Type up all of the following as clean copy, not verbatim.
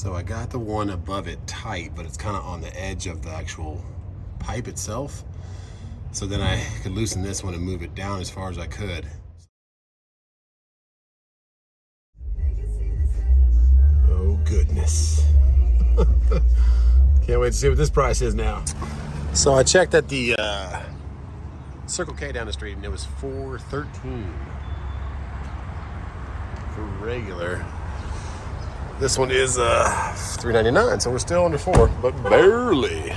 So I got the one above it tight, but it's kind of on the edge of the actual pipe itself. So then I could loosen this one and move it down as far as I could. Oh goodness. Can't wait to see what this price is now. So I checked at the Circle K down the street and it was $4.13 for regular. This one is $3.99, so we're still under $4, but barely.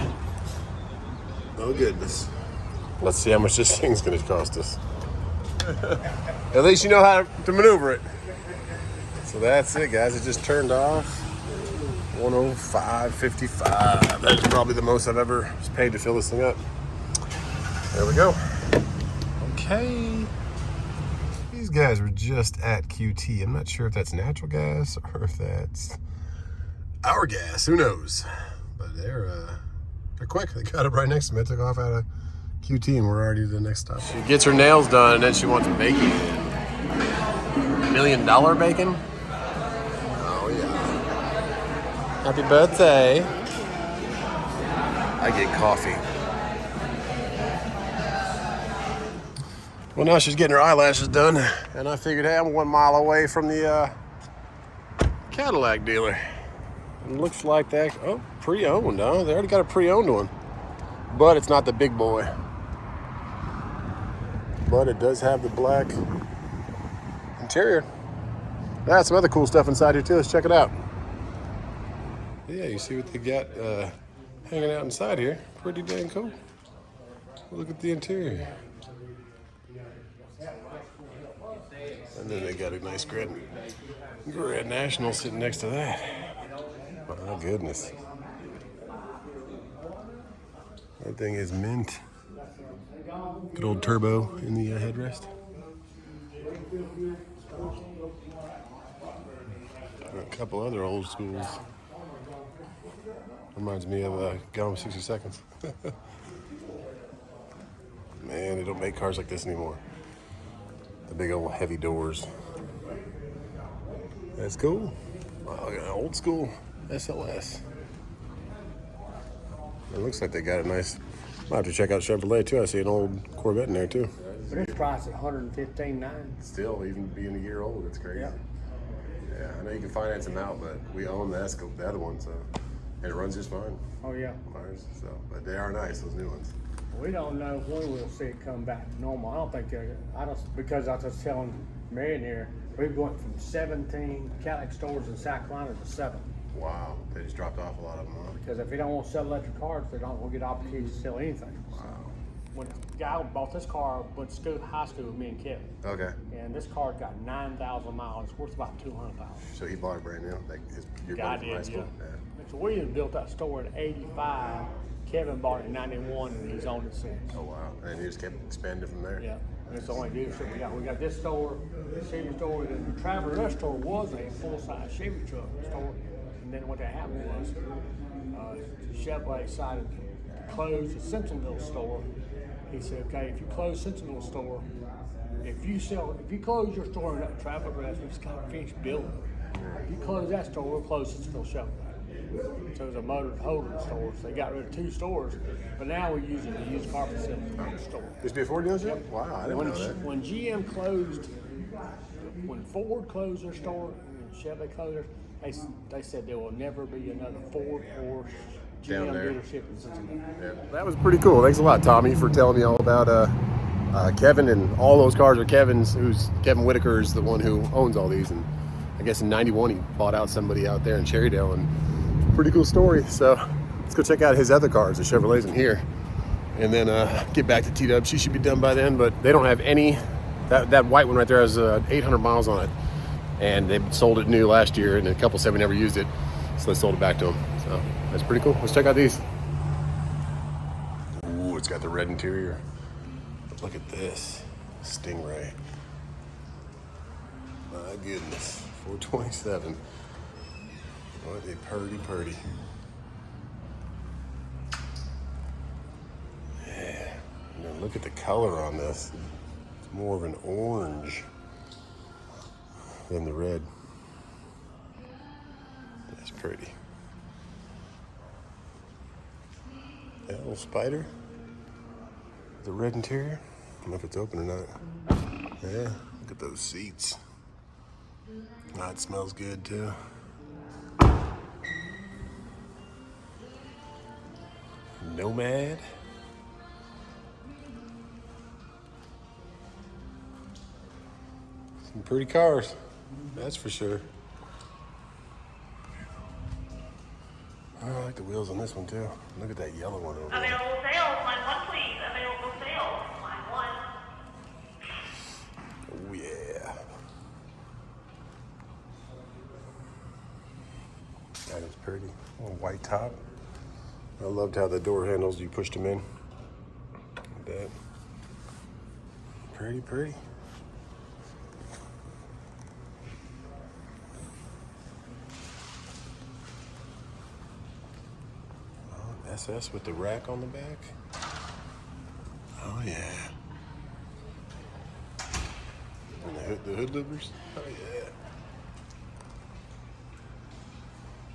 Oh goodness. Let's see how much this thing's gonna cost us. At least you know how to maneuver it. So that's it, guys. It just turned off. $105.55. That's probably the most I've ever paid to fill this thing up. There we go. Okay. These guys were just at QT. I'm not sure if that's natural gas or if that's our gas. Who knows? But they're quick. They got it right next to me. I took off out of QT and we're already to the next stop. She gets her nails done and then she wants bacon. $1 million bacon? Oh yeah. Happy birthday. I get coffee. Well, now she's getting her eyelashes done, and I figured, hey, I'm 1 mile away from the Cadillac dealer. It looks like that, oh, pre-owned, huh? They already got a pre-owned one. But it's not the big boy. But it does have the black interior. That's some other cool stuff inside here too. Let's check it out. Yeah, you see what they got hanging out inside here. Pretty dang cool. Look at the interior. And then they got a nice Grand National sitting next to that. My goodness. That thing is mint. Good old turbo in the headrest. A couple other old schools. Reminds me of Gone with 60 Seconds. Man, they don't make cars like this anymore. The big old heavy doors. That's cool. Oh, an old school SLS. It looks like they got a nice. Might have to check out Chevrolet too. I see an old Corvette in there too. But this price is $115,900. Still, even being a year old, it's crazy. Yep. Yeah, I know you can finance them out, but we own the other one, so and it runs just fine. Oh yeah. Ours, so, but they are nice, those new ones. We don't know when we'll see it come back to normal. I don't think because I was telling Marion here, we went from 17 Cadillac stores in South Carolina to 7. Wow, they just dropped off a lot of them, huh? Because if they don't want to sell electric cars, they don't want to get opportunities to sell anything. Wow. When the guy who bought this car went to school, high school with me and Kevin. Okay. And this car's got 9,000 miles. It's worth about $200,000. So he bought it brand new? Like your Guy buddy from high did, school? yeah. So Williams built that store in '85. Kevin bought it in '91, and he's owned it since. Oh wow! And he just kept expanding from there. Yeah, and it's the only dealership we got. We got this store, the Chevy store, and the Traveler Rush store was a full-size Chevy truck store. And then what that happened was Chevrolet decided to close the Simpsonville store. He said, "Okay, if you close Simpsonville store, if you close your store in that Traveler Rush, we just kind of finished building. If you close that store, we'll close Simpsonville Chevrolet." So it was a motor holding store. So they got rid of 2 stores, but now we're using the used car facility store. Used to be a Ford dealership? Yep. Wow, I didn't know that. When GM closed, when Ford closed their store and Chevy closed theirs, they said there will never be another Ford or GM dealership in Cincinnati. Yeah. That was pretty cool. Thanks a lot, Tommy, for telling me all about Kevin, and all those cars are Kevin's. Kevin Whitaker is the one who owns all these, and I guess in '91 he bought out somebody out there in Cherrydale, and pretty cool story. So let's go check out his other cars, the Chevrolets in here, and then get back to T-Dub. She should be done by then, but they don't have any. That white one right there has 800 miles on it, and they sold it new last year, and a couple said we never used it, so they sold it back to them. So that's pretty cool. Let's check out these. Ooh, it's got the red interior. Look at this Stingray. My goodness, 427. What a purdy. Yeah, and then look at the color on this. It's more of an orange than the red. That's pretty. That little Spider. The red interior. I don't know if it's open or not. Yeah, look at those seats. Oh, it smells good too. Nomad. Some pretty cars, that's for sure. Oh, I like the wheels on this one too. Look at that yellow one over there. Available sales, line 1 please. Available sales, line 1. Oh yeah. That is pretty. A white top. I loved how the door handles, you pushed them in. Like that. Pretty, pretty. SS with the rack on the back. Oh yeah. And the hood louvers. Oh yeah.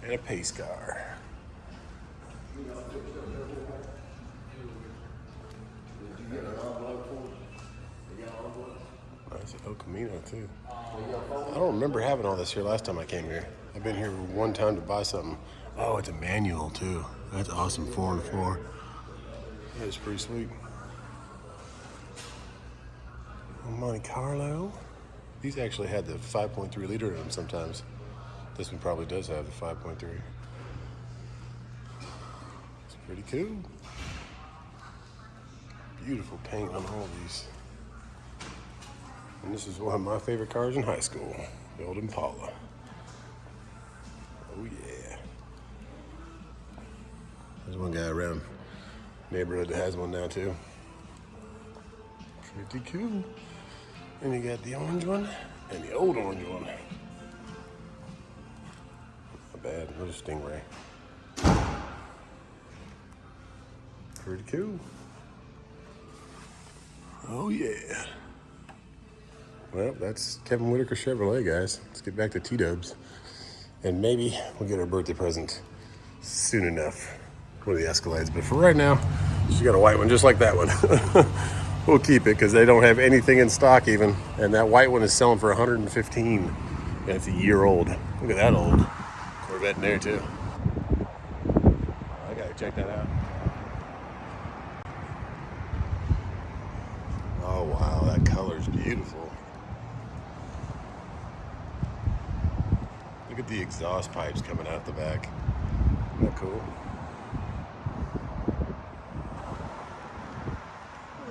And a pace car. Nice El Camino too. I don't remember having all this here last time I came here. I've been here one time to buy something. Oh, it's a manual too. That's awesome, 4-on-4. That is pretty sweet. Monte Carlo. These actually had the 5.3 liter in them sometimes. This one probably does have the 5.3. It's pretty cool. Beautiful paint on all of these. And this is one of my favorite cars in high school, the old Impala. Oh yeah. There's one guy around the neighborhood that has one now too. Pretty cool. And you got the orange one and the old orange one. Not bad, another Stingray. Pretty cool. Oh yeah. Well, that's Kevin Whitaker Chevrolet, guys. Let's get back to T-Dubs. And maybe we'll get our birthday present soon enough. One of the Escalades. But for right now, she got a white one just like that one. We'll keep it because they don't have anything in stock even. And that white one is selling for $115. And it's a year old. Look at that old Corvette in there too. I gotta check that out. Oh wow, that color's beautiful. Look at the exhaust pipes coming out the back. Isn't that cool?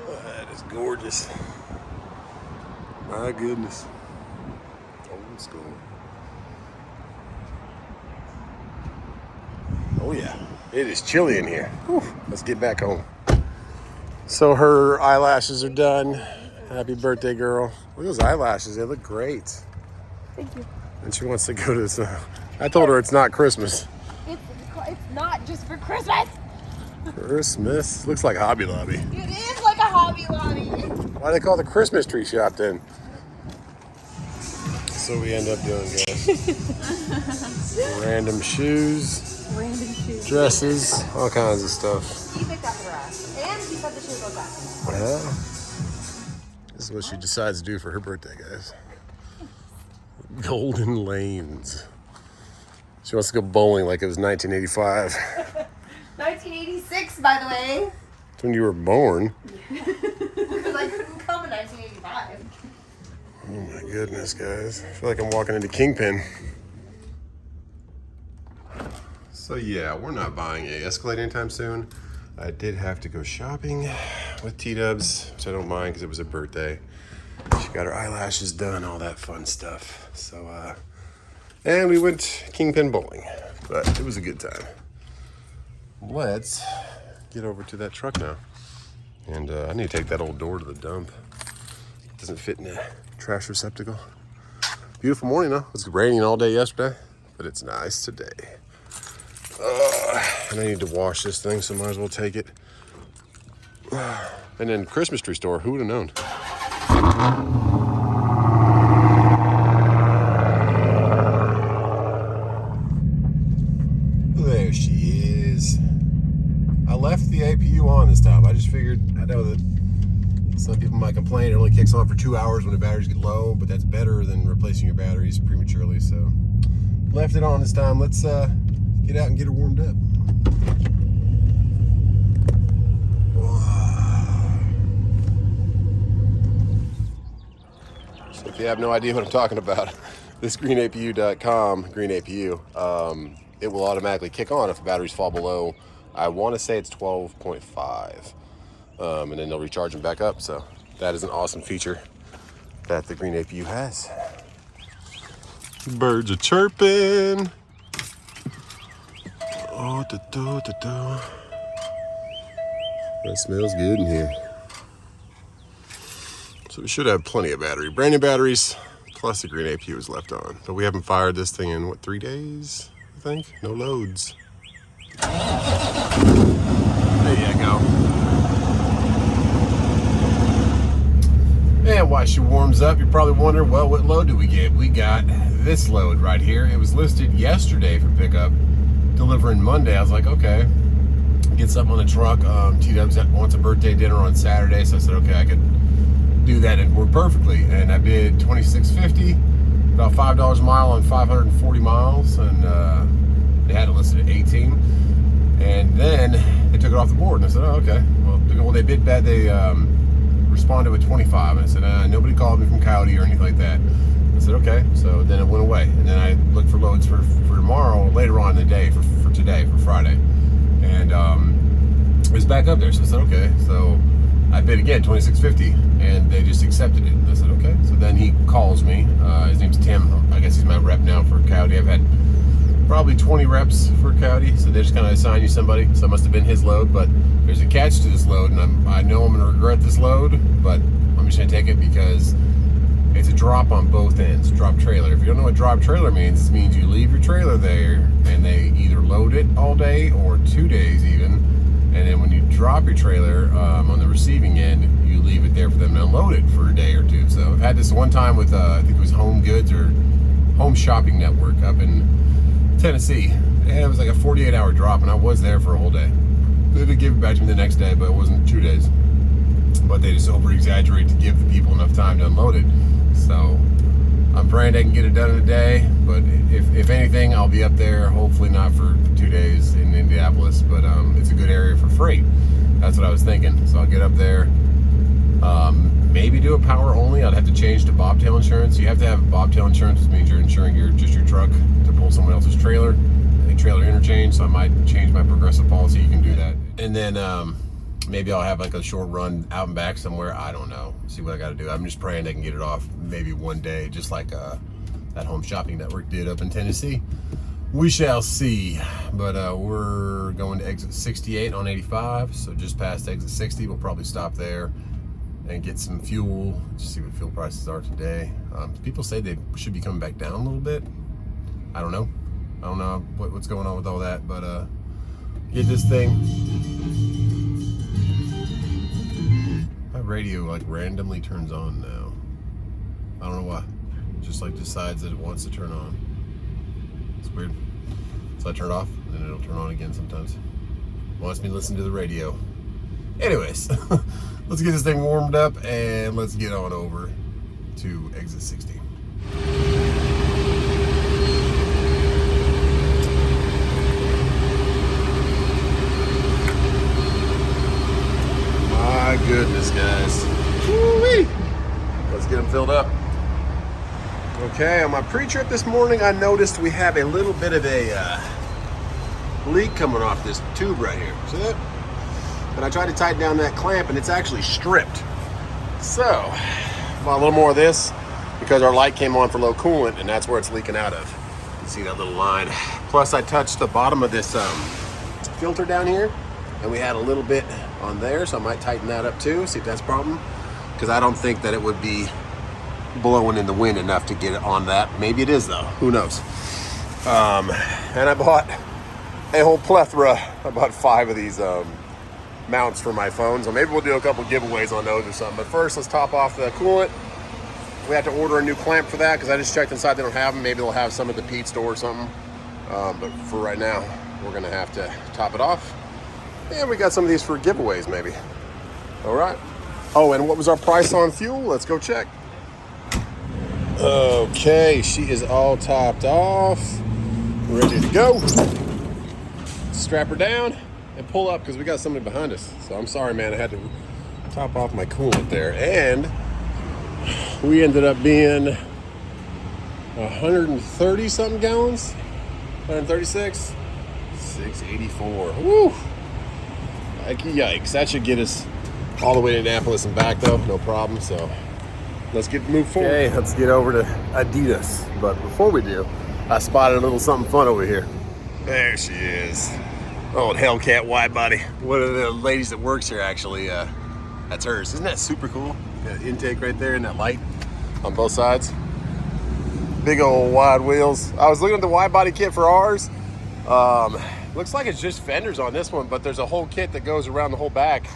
Oh, that is gorgeous. My goodness. Old school. Oh yeah, it is chilly in here. Whew. Let's get back home. So her eyelashes are done. Happy birthday, girl. Look at those eyelashes, they look great. Thank you. And she wants to go to this. I told her it's not Christmas. It's not just for Christmas. Christmas? Looks like Hobby Lobby. It is like a Hobby Lobby. Why do they call it the Christmas tree shop then? So we end up doing, guys. Random shoes, Random shoes. dresses, all kinds of stuff. He picked up the rest. And he said the shoes go back. Well, this is what she decides to do for her birthday, guys. Golden Lanes. She wants to go bowling like it was 1985. 1986, by the way. That's when you were born. Because I couldn't come in 1985. Oh my goodness, guys. I feel like I'm walking into Kingpin. So yeah, we're not buying a Escalade anytime soon. I did have to go shopping with T-Dubs, which I don't mind because it was her birthday. She got her eyelashes done, all that fun stuff. So, and we went Kingpin bowling, but it was a good time. Let's get over to that truck now. And I need to take that old door to the dump. It doesn't fit in a trash receptacle. Beautiful morning though. It was raining all day yesterday, but it's nice today. And I need to wash this thing, so might as well take it. And then Christmas tree store, who would have known? Some people might complain it only kicks on for 2 hours when the batteries get low, but that's better than replacing your batteries prematurely. So left it on this time. Let's get out and get her warmed up. So if you have no idea what I'm talking about, this greenapu.com, green APU, it will automatically kick on if the batteries fall below, I want to say it's 12.5. And then they'll recharge them back up. So that is an awesome feature that the green APU has. Birds are chirping. Oh, that smells good in here. So we should have plenty of battery. Brand new batteries, plus the green APU is left on. But we haven't fired this thing in, what, 3 days, I think? No loads. There you go. And while she warms up, you're probably wondering, well, what load do we get? We got this load right here. It was listed yesterday for pickup, delivering Monday. I was like, okay, get something on the truck. T-Dubs wants a birthday dinner on Saturday, so I said, okay, I could do that and work perfectly. And I bid $26.50, about $5 a mile on 540 miles, and they had it listed at 18. And then they took it off the board, and I said, oh, okay. Well, they bid bad. They responded with 25, and I said, nobody called me from Coyote or anything like that. I said, okay. So then it went away, and then I looked for loads for tomorrow, later on in the day, for today, for Friday, and it was back up there. So I said, okay. So I bid again, $26.50, and they just accepted it. And I said, okay. So then he calls me. His name's Tim. I guess he's my rep now for Coyote. I've had probably 20 reps for Coyote, so they just kind of assign you somebody. So it must have been his load, but there's a catch to this load, and I know I'm going to regret this load, but I'm just going to take it because it's a drop on both ends, drop trailer. If you don't know what drop trailer means, it means you leave your trailer there, and they either load it all day or 2 days even, and then when you drop your trailer on the receiving end, you leave it there for them to unload it for a day or two. So I've had this one time with, I think it was Home Goods or Home Shopping Network up in Tennessee, and it was like a 48-hour drop, and I was there for a whole day. They did give it back to me the next day, but it wasn't 2 days. But they just over-exaggerate to give the people enough time to unload it. So I'm praying they can get it done in a day, but if anything, I'll be up there, hopefully not for 2 days in Indianapolis, but it's a good area for freight. That's what I was thinking. So I'll get up there, maybe do a power only. I'd have to change to Bobtail insurance. You have to have Bobtail insurance, which means you're insuring just your truck to pull someone else's trailer, and trailer interchange. So I might change my Progressive policy. You can do that. And then maybe I'll have like a short run out and back somewhere. I don't know. See what I got to do. I'm just praying they can get it off maybe one day, just like that Home Shopping Network did up in Tennessee. We shall see. But we're going to exit 68 on 85, so just past exit 60. We'll probably stop there and get some fuel. Just see what fuel prices are today. People say they should be coming back down a little bit. I don't know. I don't know what's going on with all that, but get this thing. My radio like randomly turns on now. I don't know why. It just like decides that it wants to turn on. It's weird. So I turn it off, and then it'll turn on again sometimes. It wants me to listen to the radio. Anyways, let's get this thing warmed up, and let's get on over to exit 60. My goodness, guys. Woo-wee. Let's get them filled up. Okay, on my pre-trip this morning, I noticed we have a little bit of a leak coming off this tube right here. See that? And I tried to tighten down that clamp, and it's actually stripped. So, about a little more of this, because our light came on for low coolant, and that's where it's leaking out of. You see that little line. Plus, I touched the bottom of this filter down here, and we had a little bit on there, so I might tighten that up too, see if that's a problem. Because I don't think that it would be blowing in the wind enough to get it on that. Maybe it is though, who knows. And I bought a whole plethora. I bought 5 of these mounts for my phone, so maybe we'll do a couple giveaways on those or something. But first, let's top off the coolant. We have to order a new clamp for that because I just checked inside, they don't have them. Maybe they'll have some at the Pete store or something. But for right now, we're gonna have to top it off. And we got some of these for giveaways maybe. All right, Oh, and what was our price on fuel? Let's go check. Okay, she is all topped off, ready to go. Strap her down and pull up because we got somebody behind us. So I'm sorry, man, I had to top off my coolant there. And we ended up being 130 something gallons, 136, 684. Woo! Yikes, that should get us all the way to Annapolis and back though, no problem. So let's move forward. Okay, let's get over to Adidas. But before we do, I spotted a little something fun over here. There she is. Old Hellcat wide body. One of the ladies that works here actually, that's hers. Isn't that super cool? Got intake right there and that light on both sides. Big old wide wheels. I was looking at the wide body kit for ours. Looks like it's just fenders on this one, but there's a whole kit that goes around the whole back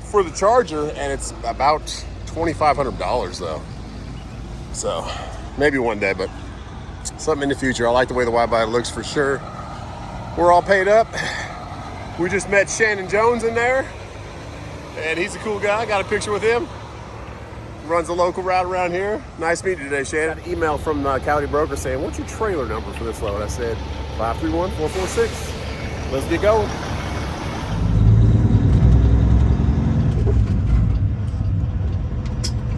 for the Charger, and it's about $2,500 though. So maybe one day, but something in the future. I like the way the wide body looks for sure. We're all paid up. We just met Shannon Jones in there, and he's a cool guy. Got a picture with him. Runs a local route around here. Nice meeting you today, Shannon. Got an email from County Broker saying, what's your trailer number for this load? I said, 531-446. Let's get going.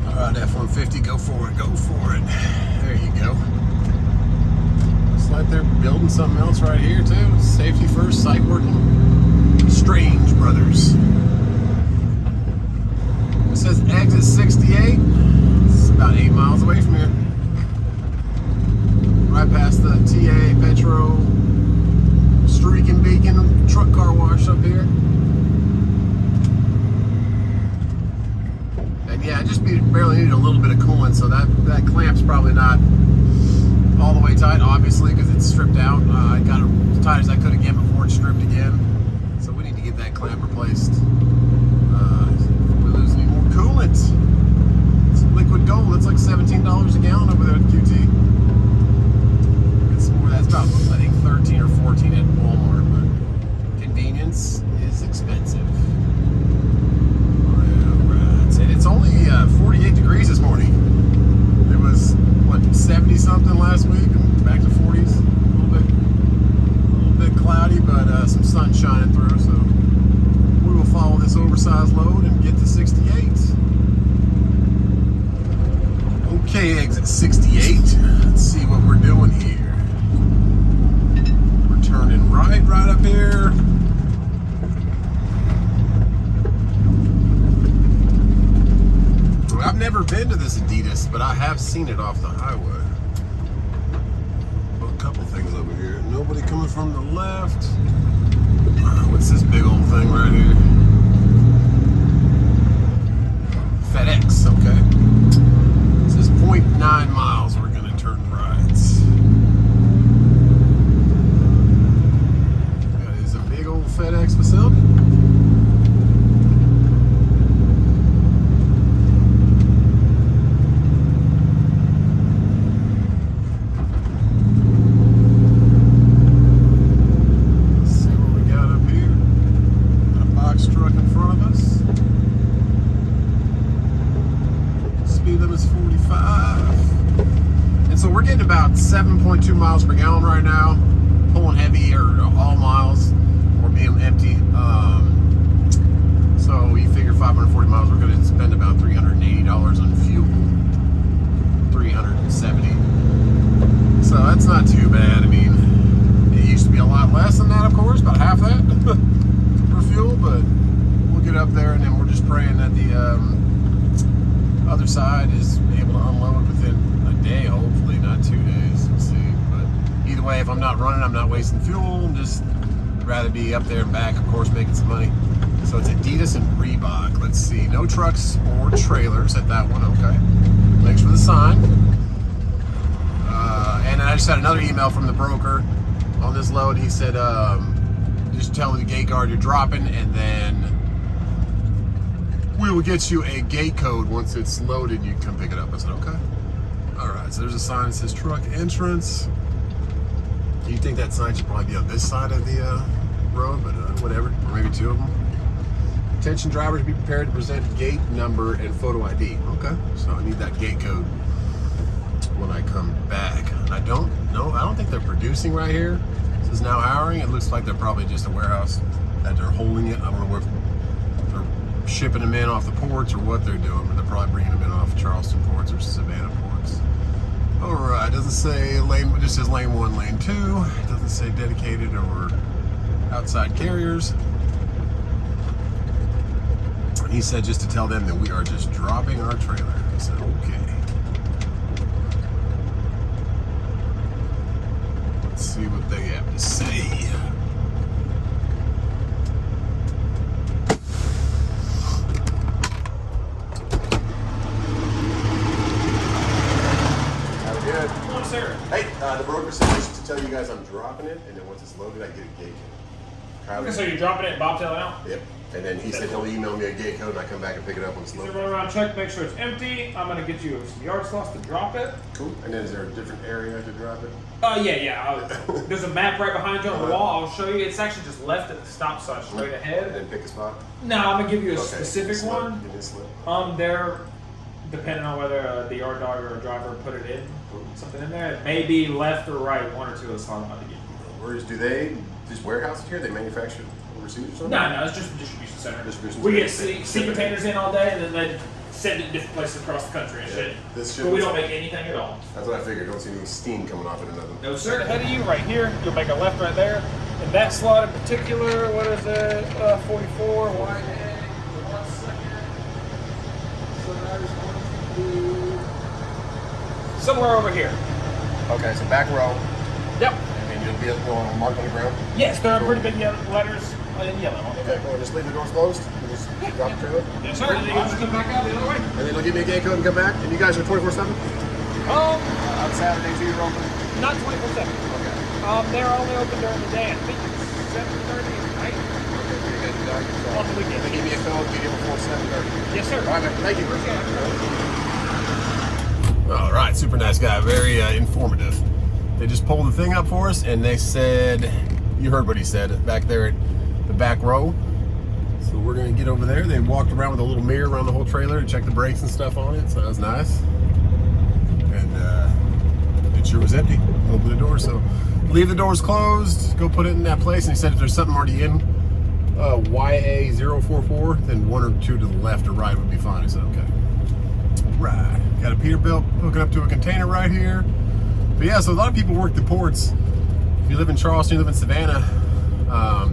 All right, F-150, go for it, go for it. There you go. Looks like they're building something else right here too. Safety first, site working. Strange Brothers. It says exit 68. It's about 8 miles away from here. Right past the TA Petro Streaking Beacon truck car wash up here. And yeah, I just barely needed a little bit of coolant, so that clamp's probably not all the way tight, obviously, because it's stripped out. I got it as tight as I could again before it's stripped again. So we need to get that clamp replaced. Before we lose any more coolant. It's liquid gold. It's like $17 a gallon over there at QT. That's about, I think, 13 or 14 at Walmart, but convenience is expensive. Alright, and it's only 48 degrees this morning. It was, what, 70 something last week, and back to 40s. A little bit cloudy, but some sun shining through, so we will follow this oversized load and get to 68. Okay, exit 68. Let's see what we're doing here. Turning right up here. I've never been to this Adidas, but I have seen it off the highway. A couple things over here. Nobody coming from the left. What's this big old thing right here? FedEx, okay. It says 0.9 miles. We're gonna turn right. FedEx facility. Let's see what we got up here. Got a box truck in front of us. Speed limit's 45. And so we're getting about 7.2 miles per gallon right now. Pulling heavy or all miles. Being empty, so you figure 540 miles, we're going to spend about $380 on fuel, 370. So that's not too bad. I mean, it used to be a lot less than that, of course, about half that for fuel, but we'll get up there and then we're just praying that the other side is able to unload within a day, hopefully, not 2 days. We'll see. But either way, if I'm not running, I'm not wasting fuel. I'm just rather be up there and back, of course, making some money. So it's Adidas and Reebok. Let's see, no trucks or trailers at that one. Okay, thanks for the sign. And I just had another email from the broker on this load. He said, just tell the gate guard you're dropping, and then we will get you a gate code once it's loaded. You can come pick it up. I said, okay. All right, so there's a sign that says truck entrance. You think that sign should probably be on this side of the road, but whatever, or maybe two of them. Attention drivers, be prepared to present gate number and photo ID. Okay, so I need that gate code when I come back. I don't think they're producing right here. This is now hiring. It looks like they're probably just a warehouse that they're holding it. I don't know if they're shipping them in off the ports or what they're doing, but they're probably bringing them in off Charleston ports or Savannah ports. All right, doesn't say lane, it just says lane 1, lane 2. It doesn't say dedicated or outside carriers. And he said just to tell them that we are just dropping our trailer. I said, okay. Let's see what they have to say. Good. Come on, sir. Hey, the broker said just to tell you guys I'm dropping it, and then once it's loaded, I get a gate code. Okay, so you're dropping it at Bobtail now? Yep. And then he said he'll email me a gate code, and I come back and pick it up when it's So loaded. run around, check, make sure it's empty. I'm gonna get you some yard slots to drop it. Cool. And then is there a different area to drop it? Yeah. There's a map right behind you on the wall. I'll show you. It's actually just left at the stop sign, straight And ahead. then pick a spot? No, I'm gonna give you a Okay. specific Slip. one. Give me a slip. They're depending on whether the yard dog or a driver put it in, something in there. It may be left or right. One or two is hard to get. Whereas do they just warehouse it here? They manufacture it overseas or something? No, it's just a distribution center. Distribution We get center. sea containers in all day, and then they send it to different places across the country and shit. This But we don't shipment's- make anything at all. That's what I figured. Don't see any steam coming off it or nothing. No, sir. Ahead of you, right here. You'll make a left right there. And that slot in particular, what is it? 44, wide egg. 1 second. So that is going to be somewhere over here. Okay, so back row. Yep. I mean, you'll be marked on the ground. Yes, there are pretty big letters in yellow. Okay, cool. Just leave the doors closed. And just drop the trailer. Yes, sir. And then you just come back out the other way. And then they'll give me a gate code and come back. And you guys are 24/7? On Saturday too, you're open? Not 24/7. Okay. They're only open during the day. I think it's 7:30 at night. Okay, so you guys do that. So On the weekend. They give me a code, get it before 7:30. Yes, sir. All right, man. Thank you. Appreciate it. All right, super nice guy, very informative. They just pulled the thing up for us, and they said, you heard what he said back there at the back row. So we're gonna get over there. They walked around with a little mirror around the whole trailer to check the brakes and stuff on it, so that was nice. And it sure was empty. Open the door, so leave the doors closed, go put it in that place, and he said if there's something already in YA044, then 1 or 2 to the left or right would be fine. I said, okay. Right, got a Peterbilt hooking up to a container right here. But yeah, so a lot of people work the ports. If you live in Charleston, you live in Savannah,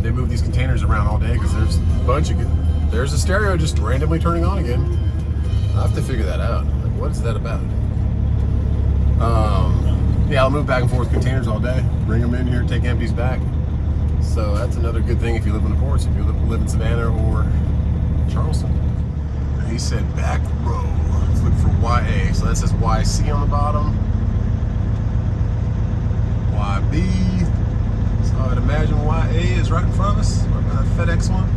they move these containers around all day because there's a bunch of, there's a stereo just randomly turning on again. I'll have to figure that out. Like, what is that about? Yeah, I'll move back and forth containers all day, bring them in here, take empties back. So that's another good thing if you live in the ports, if you live in Savannah or Charleston. He said back row. Let's look for YA. So that says YC on the bottom. YB. So I'd imagine YA is right in front of us. FedEx one.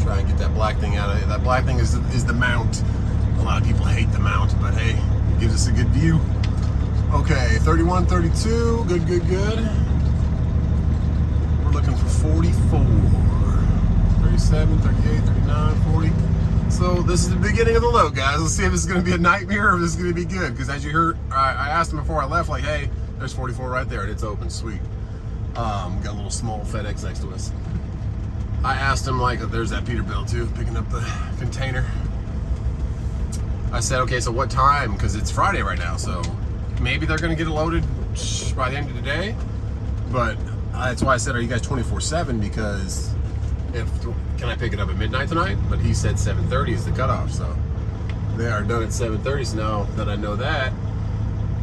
Try and get that black thing out of it. That black thing is the mount. A lot of people hate the mount, but hey, it gives us a good view. Okay, 31, 32. Good, good, good. We're looking for 44. 37, 38, 39, 40. So this is the beginning of the load, guys. Let's see if this is going to be a nightmare or if this is going to be good. Because as you heard, I asked him before I left, like, hey, there's 44 right there, and it's open. Sweet. Got a little small FedEx next to us. I asked him, like, there's that Peterbilt too, picking up the container. I said, okay, so what time? Because it's Friday right now, so maybe they're going to get it loaded by the end of the day. But that's why I said, are you guys 24/7? Because can I pick it up at midnight tonight? But he said 7:30 is the cutoff, so they are done at 7:30. So now that I know that,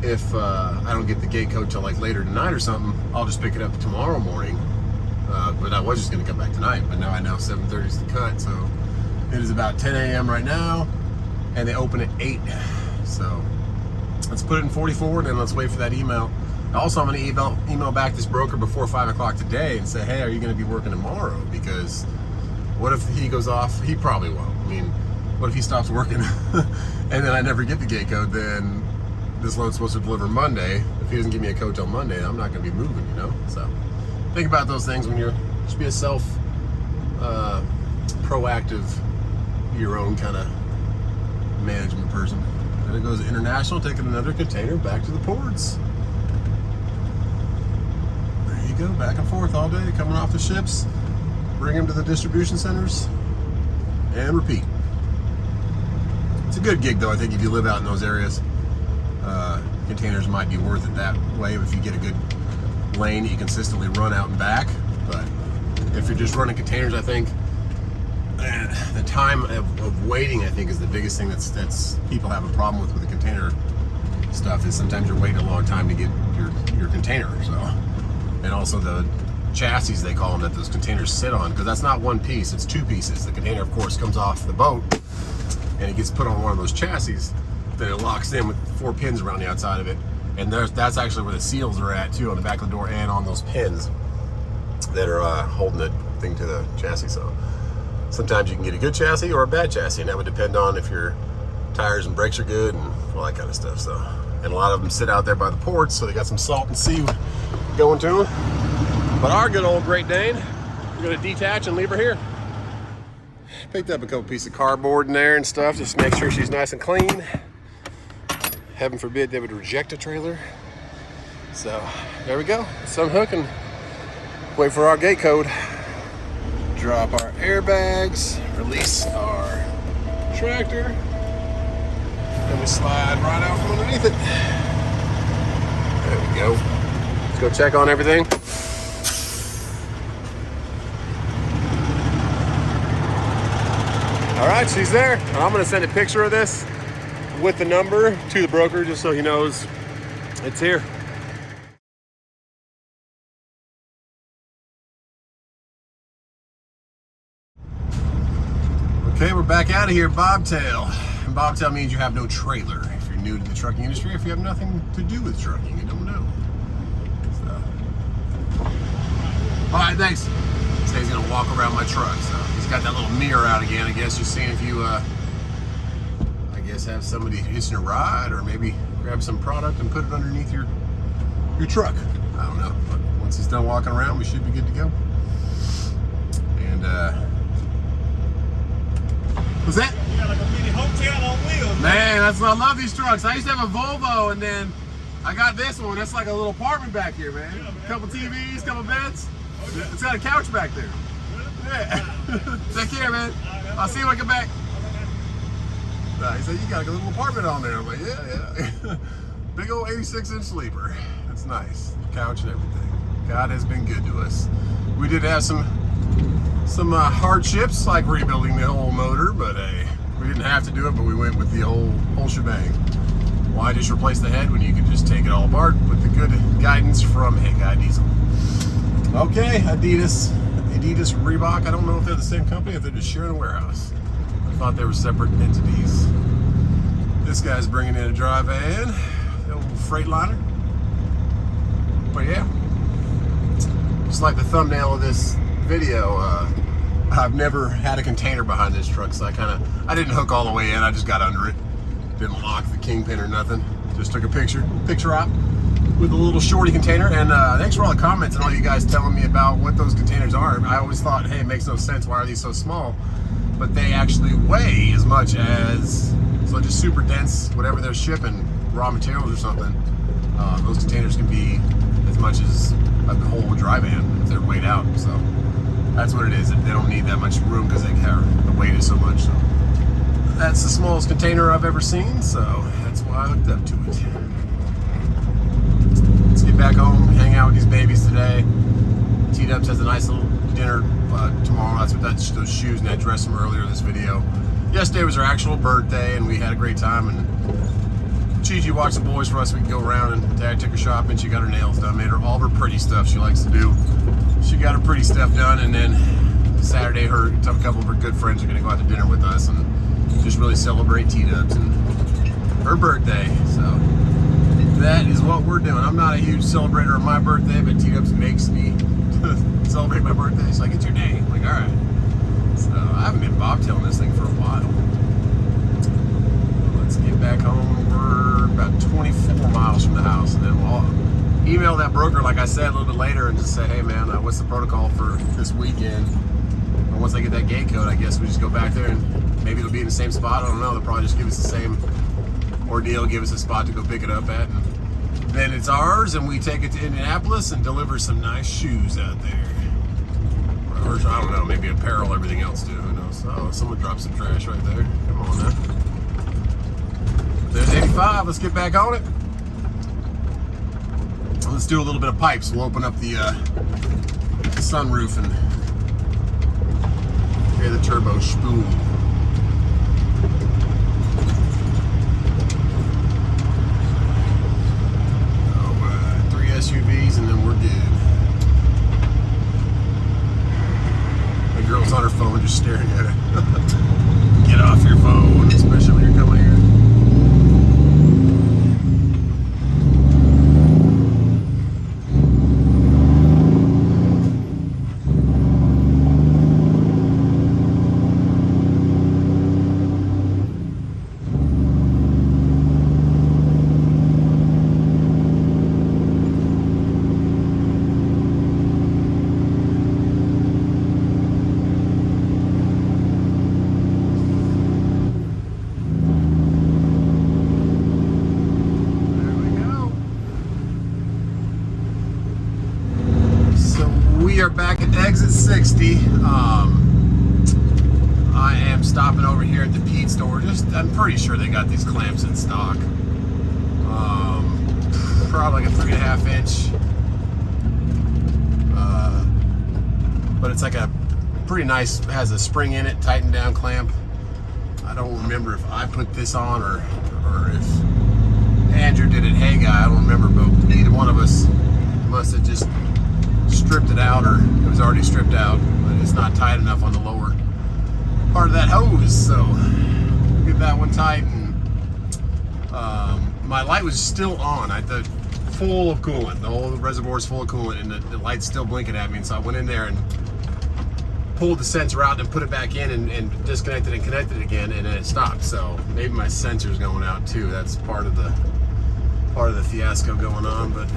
if I don't get the gate code till like later tonight or something, I'll just pick it up tomorrow morning. But I was just gonna come back tonight, but now I know 7:30 is the cut. So it is about 10 a.m. right now, and they open at 8. So let's put it in 44, and then let's wait for that email. Also, I'm going to email back this broker before 5 o'clock today and say, hey, are you going to be working tomorrow? Because what if he goes off? He probably won't. I mean, what if he stops working and then I never get the gate code? Then this load's supposed to deliver Monday. If he doesn't give me a code till Monday, I'm not going to be moving, you know? So think about those things when you're Just be a proactive, your own kind of management person. Then it goes international, taking another container back to the ports. There you go, back and forth all day, coming off the ships, bring them to the distribution centers, and repeat. It's a good gig though, I think, if you live out in those areas. Containers might be worth it that way if you get a good lane that you consistently run out and back. But if you're just running containers, I think the time of waiting, I think, is the biggest thing that's people have a problem with the container stuff. Is sometimes you're waiting a long time to get your container. So, and also the chassis, they call them, that those containers sit on, because that's not one piece, it's two pieces. The container, of course, comes off the boat and it gets put on one of those chassis. Then it locks in with 4 pins around the outside of it, and that's actually where the seals are at too, on the back of the door and on those pins that are holding the thing to the chassis. So sometimes you can get a good chassis or a bad chassis, and that would depend on if your tires and brakes are good and all that kind of stuff. So, and a lot of them sit out there by the ports, so they got some salt and sea going to them. But our good old Great Dane, we're going to detach and leave her here. Picked up a couple pieces of cardboard in there and stuff, just to make sure she's nice and clean. Heaven forbid they would reject a trailer. So there we go. Let's unhook and wait for our gate code. Drop our airbags, release our tractor, and we slide right out from underneath it. There we go. Let's go check on everything. All right, she's there. And I'm gonna send a picture of this with the number to the broker, just so he knows it's here. Okay, we're back out of here, Bobtail. And Bobtail means you have no trailer. If you're new to the trucking industry, if you have nothing to do with trucking, you don't know. So. All right, thanks. So he's gonna walk around my truck. So he's got that little mirror out again. I guess just seeing if you, I guess, have somebody hitching a ride, or maybe grab some product and put it underneath your truck. I don't know. But once he's done walking around, we should be good to go. And what's that? You got like a mini hotel on wheels. Man, I love these trucks. I used to have a Volvo, and then I got this one. That's like a little apartment back here, man. Yeah, man. Couple TVs, couple beds. Okay. It's got a couch back there. Really? Yeah. Take care, man. I'll see you when I get back. He said, you got a little apartment on there. I'm like, yeah. Big old 86-inch sleeper. That's nice. Couch and everything. God has been good to us. We did have some hardships, like rebuilding the whole motor, but we didn't have to do it, but we went with the whole shebang. Why just replace the head when you can just take it all apart with the good guidance from Hey Guy Diesel? Okay, Adidas, Reebok. I don't know if they're the same company, if they're just sharing a warehouse. I thought they were separate entities. This guy's bringing in a dry van, the old Freightliner. But yeah, just like the thumbnail of this video, I've never had a container behind this truck, so I didn't hook all the way in. I just got under it, didn't lock the kingpin or nothing. Just took a picture op with a little shorty container. And thanks for all the comments and all you guys telling me about what those containers are. I always thought, hey, it makes no sense. Why are these so small? But they actually weigh as much as, so just super dense, whatever they're shipping, raw materials or something. Those containers can be as much as a whole dry van if they're weighed out. So that's what it is. They don't need that much room because the weight is so much. So that's the smallest container I've ever seen, so that's why I hooked up to it. Let's get back home, hang out with these babies today. T-Dubs has a nice little dinner tomorrow. That's what those shoes and that dress from earlier in this video. Yesterday was her actual birthday, and we had a great time. And Gigi watched the boys for us. We could go around, and Dad took her shopping. She got her nails done, made her all of her pretty stuff she likes to do. She got her pretty stuff done, and then Saturday, a couple of her good friends are going to go out to dinner with us and just really celebrate T-Dubs and her birthday. So that is what we're doing. I'm not a huge celebrator of my birthday, but T-Dubs makes me celebrate my birthday. She's like, it's your day. I'm like, all right. So I haven't been bobtailing this thing for a while. Let's get back home. We're about 24 miles from the house, and then we'll email that broker, like I said, a little bit later and just say, hey man, what's the protocol for this weekend? And once I get that gate code, I guess we just go back there and maybe it'll be in the same spot. I don't know. They'll probably just give us the same ordeal, give us a spot to go pick it up at. And then it's ours and we take it to Indianapolis and deliver some nice shoes out there. Or I don't know, maybe apparel, everything else too. Who knows? Oh, someone dropped some trash right there. Come on now. There's 85. Let's get back on it. Let's do a little bit of pipes. We'll open up the sunroof and hear the turbo spool. Oh, 3 SUVs and then we're good. The girl's on her phone just staring at it. Get off your phone, especially when you're coming here. We are back at exit 60. I am stopping over here at the Pete store. I'm pretty sure they got these clamps in stock. Probably like a 3.5 inch. But it's like a pretty nice, has a spring in it, tightened down clamp. I don't remember if I put this on or if Andrew did it. Hey guy, I don't remember, but either one of us must have just stripped it out, or it was already stripped out, but it's not tight enough on the lower part of that hose, so get that one tight. And my light was still on. The full of coolant, the whole reservoir is full of coolant, and the light's still blinking at me. And so I went in there and pulled the sensor out and put it back in and disconnected and connected it again, and then it stopped. So maybe my sensor's going out too. That's part of the fiasco going on. But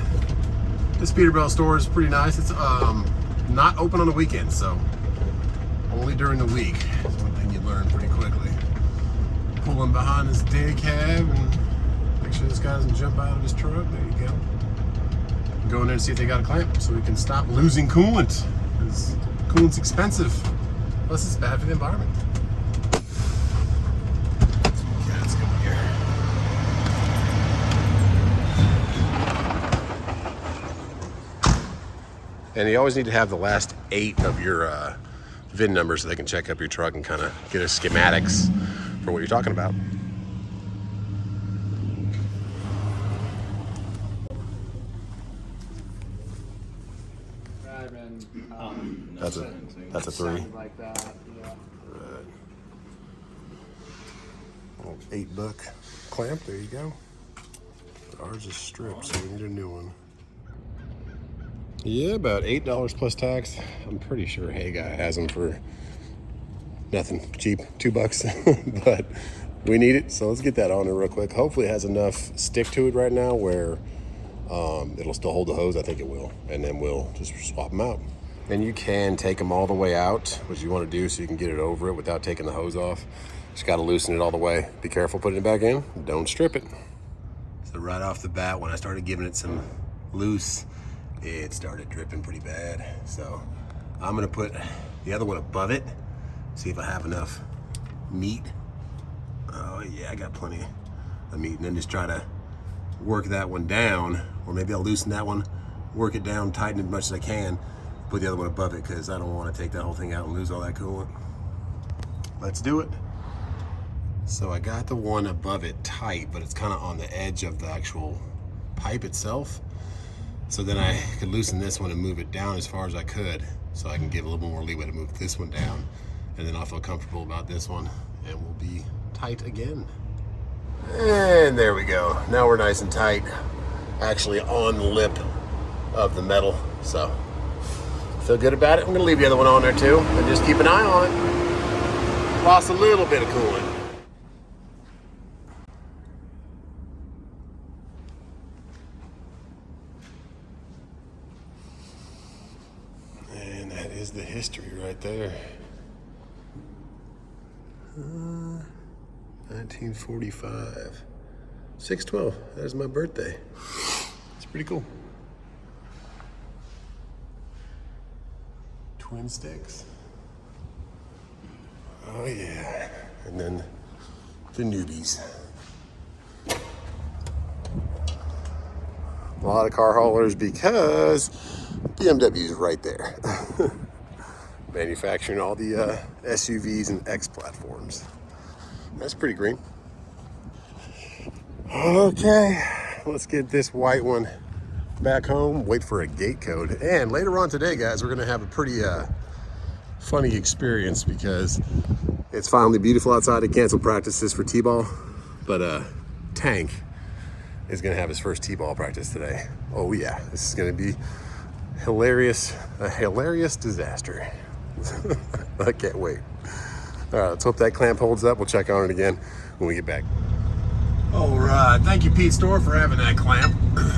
this Peterbilt store is pretty nice. It's not open on the weekends, so only during the week. That's one thing you learn pretty quickly. Pulling behind this day cab and make sure this guy doesn't jump out of his truck. There you go. Go in there and see if they got a clamp so we can stop losing coolant, because coolant's expensive. Plus it's bad for the environment. Okay, let's go here. And you always need to have the last 8 of your VIN numbers so they can check up your truck and kind of get a schematics for what you're talking about. That's a 3. Like that, yeah. Right. Little $8 clamp. There you go. Ours is stripped, so we need a new one. Yeah, about $8 plus tax. I'm pretty sure Hey Guy has them for nothing, cheap, $2. But we need it, so let's get that on there real quick. Hopefully it has enough stick to it right now where it'll still hold the hose. I think it will, and then we'll just swap them out. And you can take them all the way out, which you want to do so you can get it over it without taking the hose off. Just got to loosen it all the way. Be careful putting it back in. Don't strip it. So right off the bat, when I started giving it some loose, it started dripping pretty bad. So I'm gonna put the other one above it, see if I have enough meat. Oh yeah, I got plenty of meat. And then just try to work that one down, or maybe I'll loosen that one, work it down, tighten it as much as I can, put the other one above it, because I don't want to take that whole thing out and lose all that coolant. Let's do it. So I got the one above it tight, but it's kind of on the edge of the actual pipe itself. So then I could loosen this one and move it down as far as I could, so I can give a little more leeway to move this one down. And then I'll feel comfortable about this one, and we'll be tight again. And there we go. Now we're nice and tight, actually on the lip of the metal. So feel good about it. I'm gonna leave the other one on there too, and just keep an eye on it. Lost a little bit of coolant. is the history right there. 1945. 6/12. That's my birthday. It's pretty cool. Twin sticks. Oh yeah. And then the newbies. A lot of car haulers because BMW's right there. Manufacturing all the SUVs and X platforms. That's pretty green. Okay, let's get this white one back home, wait for a gate code. And later on today, guys, we're gonna have a pretty funny experience because it's finally beautiful outside. It canceled practices for T-ball, but Tank is gonna have his first T-ball practice today. Oh yeah, this is gonna be hilarious, a hilarious disaster. I can't wait. All right, let's hope that clamp holds up. We'll check on it again when we get back. All right, thank you, Pete Store, for having that clamp.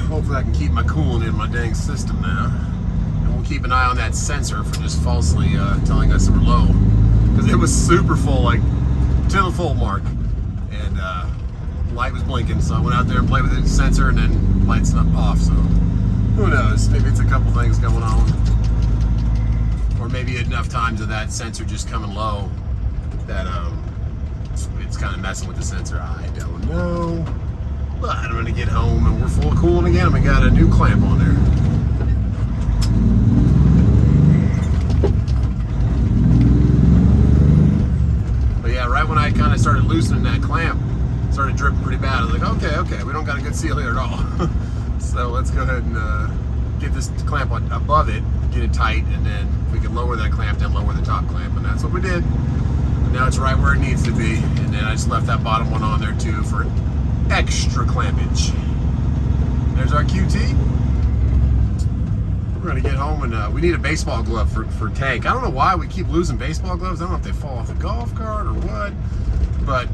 Hopefully I can keep my coolant in my dang system now. And we'll keep an eye on that sensor for just falsely telling us we're low. Because it was super full, like to the full mark. And light was blinking, so I went out there and played with the sensor and then lights not off, so who knows? Maybe it's a couple things going on. Or maybe enough times of that sensor just coming low that it's kind of messing with the sensor. I don't know. But I'm gonna get home and we're full of coolant again. We got a new clamp on there. But yeah, right when I kind of started loosening that clamp, it started dripping pretty bad. I was like, okay, we don't got a good seal here at all. So let's go ahead and get this clamp on above it, get it tight, and then we can lower that clamp, then lower the top clamp, and that's what we did. And now it's right where it needs to be, and then I just left that bottom one on there too for extra clampage. There's our QT. We're gonna get home and we need a baseball glove for Tank. I don't know why we keep losing baseball gloves. I don't know if they fall off the golf cart or what, but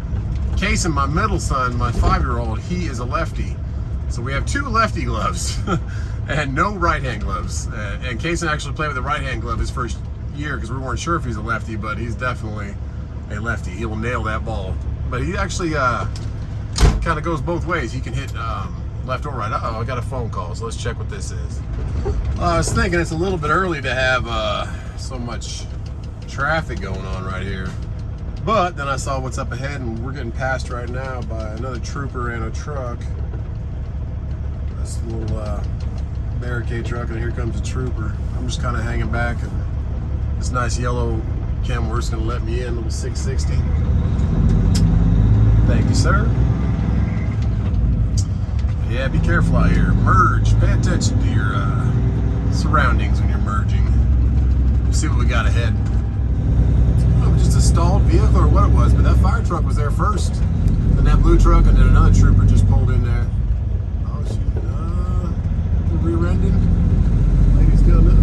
Casey, my middle son, my 5-year-old, he is a lefty. So we have 2 lefty gloves and no right-hand gloves. And Casey actually played with a right-hand glove his first year because we weren't sure if he's a lefty, but he's definitely a lefty. He will nail that ball. But he actually kind of goes both ways. He can hit left or right. Uh-oh, I got a phone call, so let's check what this is. I was thinking it's a little bit early to have so much traffic going on right here. But then I saw what's up ahead, and we're getting passed right now by another trooper and a truck. This little barricade truck, and here comes a trooper. I'm just kind of hanging back, and this nice yellow Kenworth's gonna let me in, little 660. Thank you, sir. Yeah, be careful out here. Merge. Pay attention to your surroundings when you're merging. We'll see what we got ahead. It was just a stalled vehicle or what it was, but that fire truck was there first. Then that blue truck, and then another trooper just pulled in there. Oh, she's rear-ending. Lady's gonna,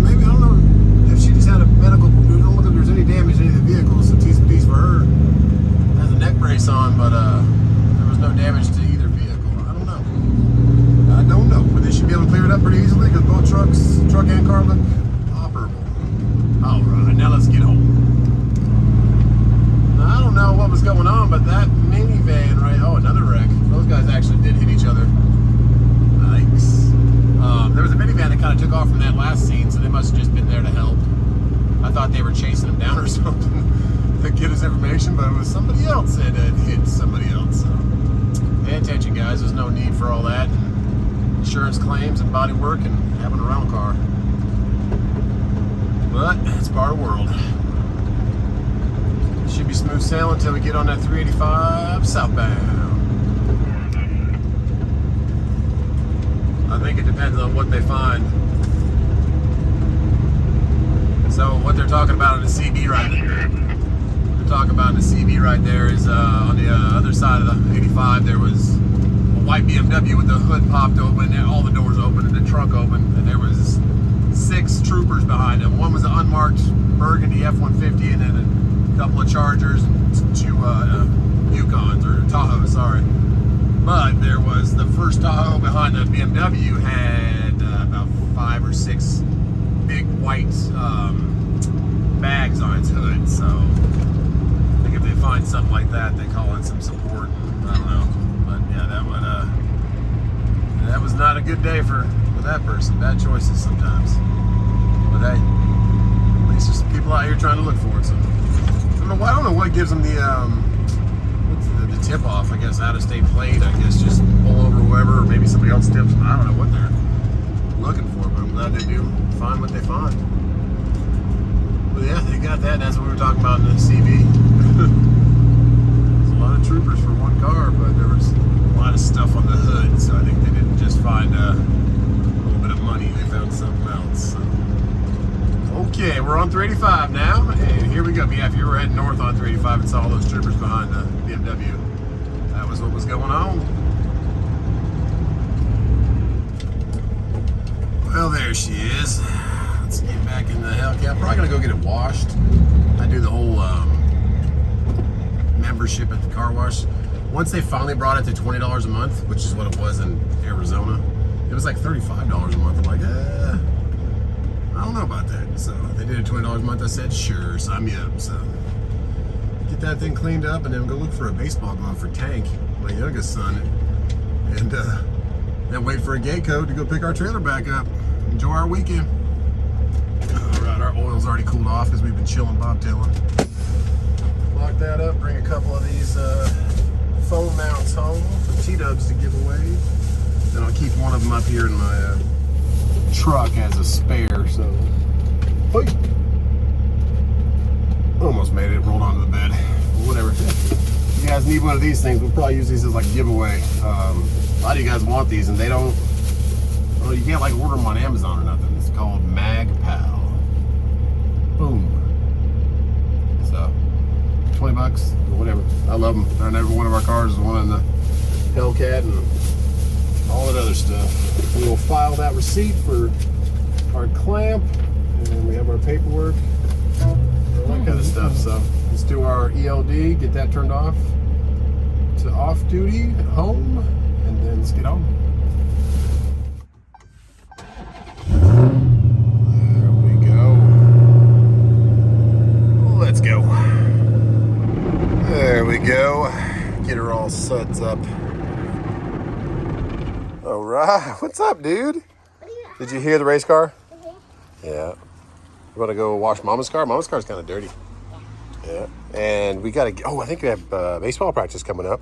maybe, I don't know if she just had a medical, I don't look if there's any damage to any of the vehicles, so T's a piece for her. Has a neck brace on, but there was no damage to either vehicle. I don't know. But they should be able to clear it up pretty easily because both trucks, truck and car, look operable. All right, now let's get home. Now, I don't know what was going on, but that minivan, right? Oh, another wreck. Those guys actually did hit each other. Yikes. There was a minivan that kind of took off from that last scene, so they must have just been there to help. I thought they were chasing him down or something to get his information, but it was somebody else that had hit somebody else. So pay attention, guys. There's no need for all that. Insurance claims and body work and having a rental car. But it's part of the world. Should be smooth sailing until we get on that 385 southbound. I think it depends on what they find. So what they're talking about on the CB right there, is on the other side of the 85, there was a white BMW with the hood popped open and all the doors open and the trunk open, and there was 6 troopers behind him. One was an unmarked burgundy F-150 and then a couple of Chargers and 2 Yukons, or Tahoes, sorry. But there was the first Tahoe behind the BMW had about 5 or 6 big white bags on its hood. So I think if they find something like that, they call in some support. I don't know, but yeah, that was not a good day for that person. Bad choices sometimes. But hey, at least there's some people out here trying to look for it. So I don't know what gives them the tip off. I guess out of state plate. I guess just pull over whoever, or maybe somebody else tips them. I don't know what they're looking for, but I'm glad they do find what they find. But yeah, they got that. That's what we were talking about in the CV. There's a lot of troopers for one car, but there was a lot of stuff on the hood. So I think they didn't just find a little bit of money. They found something else. So. Okay, we're on 385 now, and here we go. Yeah, if you were heading north on 385 and saw all those troopers behind the BMW, that was what was going on. Well, there she is. Let's get back in the Hellcat. Probably gonna go get it washed. I do the whole membership at the car wash. Once they finally brought it to $20 a month, which is what it was in Arizona, it was like $35 a month. I'm like, I don't know about that. So they did it $20 a month. I said, sure, sign me up. So get that thing cleaned up and then go look for a baseball glove for Tank, my youngest son, and then wait for a gate code to go pick our trailer back up. Enjoy our weekend. All right, our oil's already cooled off because we've been chilling bobtailing. Lock that up, bring a couple of these phone mounts home for T-dubs to give away. Then I'll keep one of them up here in my truck as a spare, so hey. Almost made it, rolled onto the bed. Whatever. If you guys need one of these things, we'll probably use these as like a giveaway. A lot of you guys want these and they don't, well, you can't like order them on Amazon or nothing. It's called MagPal. Boom. So $20 or whatever. I love them. And every one of our cars is one in the Hellcat and all that other stuff. We will file that receipt for our clamp, and we have our paperwork, all that kind of stuff. So let's do our ELD, get that turned off to off duty at home, and then let's get on. There we go. Let's go. There we go. Get her all suds up. All right, what's up, dude? Did you hear the race car? Yeah. You want to go wash Mama's car? Mama's car's kind of dirty. Yeah. And we got to, I think we have baseball practice coming up.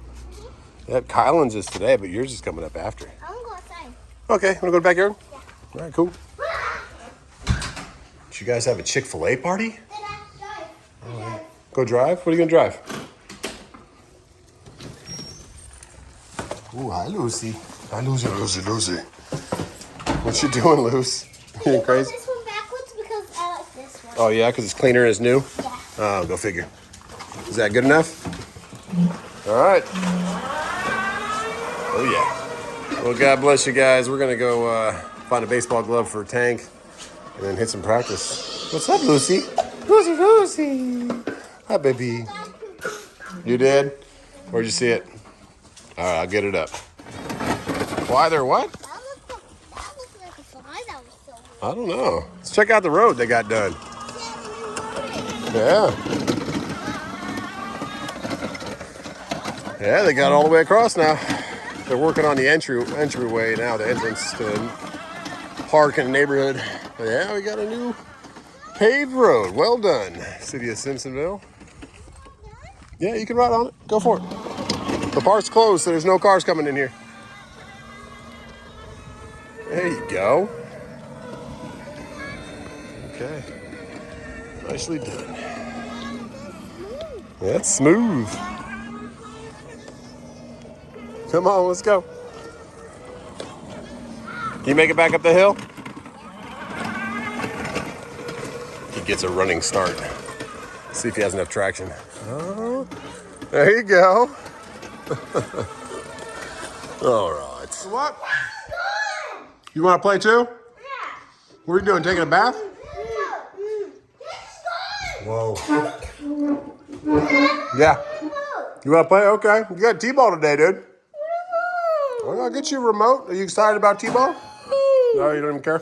Yeah, Kylan's is today, but yours is coming up after. I'm going to go outside. Okay, want to go to the backyard? Yeah. All right, cool. Did you guys have a Chick-fil-A party? Drive. Go drive? What are you going to drive? Ooh, hi, Lucy. Hi, Lucy. What you doing, Luce? You crazy? This one backwards because I like this one. Oh, yeah, because it's cleaner and it's new? Yeah. Oh, go figure. Is that good enough? All right. Oh, yeah. Well, God bless you guys. We're going to go find a baseball glove for Tank and then hit some practice. What's up, Lucy? Lucy. Hi, baby. You did? Where'd you see it? All right, I'll get it up. Why there what? That looks like a fly that was so weird. I don't know. Let's check out the road they got done. Yeah. Yeah, they got all the way across now. They're working on the entryway now, the entrance to the park in the neighborhood. But yeah, we got a new paved road. Well done, City of Simpsonville. Yeah, you can ride on it. Go for it. The park's closed, so there's no cars coming in here. There you go. Okay. Nicely done. That's smooth. Come on, let's go. Can you make it back up the hill? He gets a running start. See if he has enough traction. Oh, there you go. All right. What? You want to play too? Yeah. What are you doing? Taking a bath? Whoa. Yeah. You want to play? Okay. You got T-ball today, dude. Well, I'll get you a remote. Are you excited about T-ball? No, you don't even care?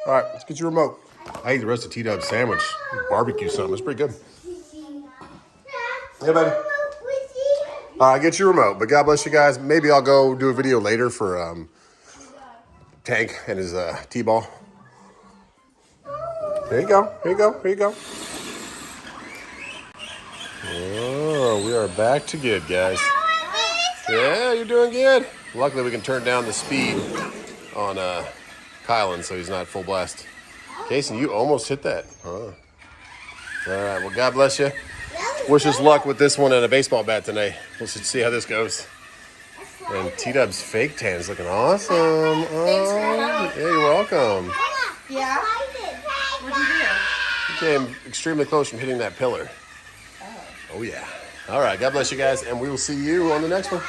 All right, let's get you a remote. I ate the rest of T-Dub's sandwich. Barbecue something. It's pretty good. Hey, buddy. Get your remote. But God bless you guys. Maybe I'll go do a video later for Tank and his T-ball. Here you go. Here you go. Here you go. Oh, we are back to good, guys. Yeah, you're doing good. Luckily, we can turn down the speed on Kylan so he's not full blast. Jason, you almost hit that. Huh? All right, well, God bless you. Wish us luck with this one and a baseball bat tonight. We'll see how this goes. And T-Dub's fake tan is looking awesome. Oh, yeah, you're welcome. Yeah? What'd you do? You came extremely close from hitting that pillar. Oh, yeah. All right, God bless you guys, and we will see you on the next one.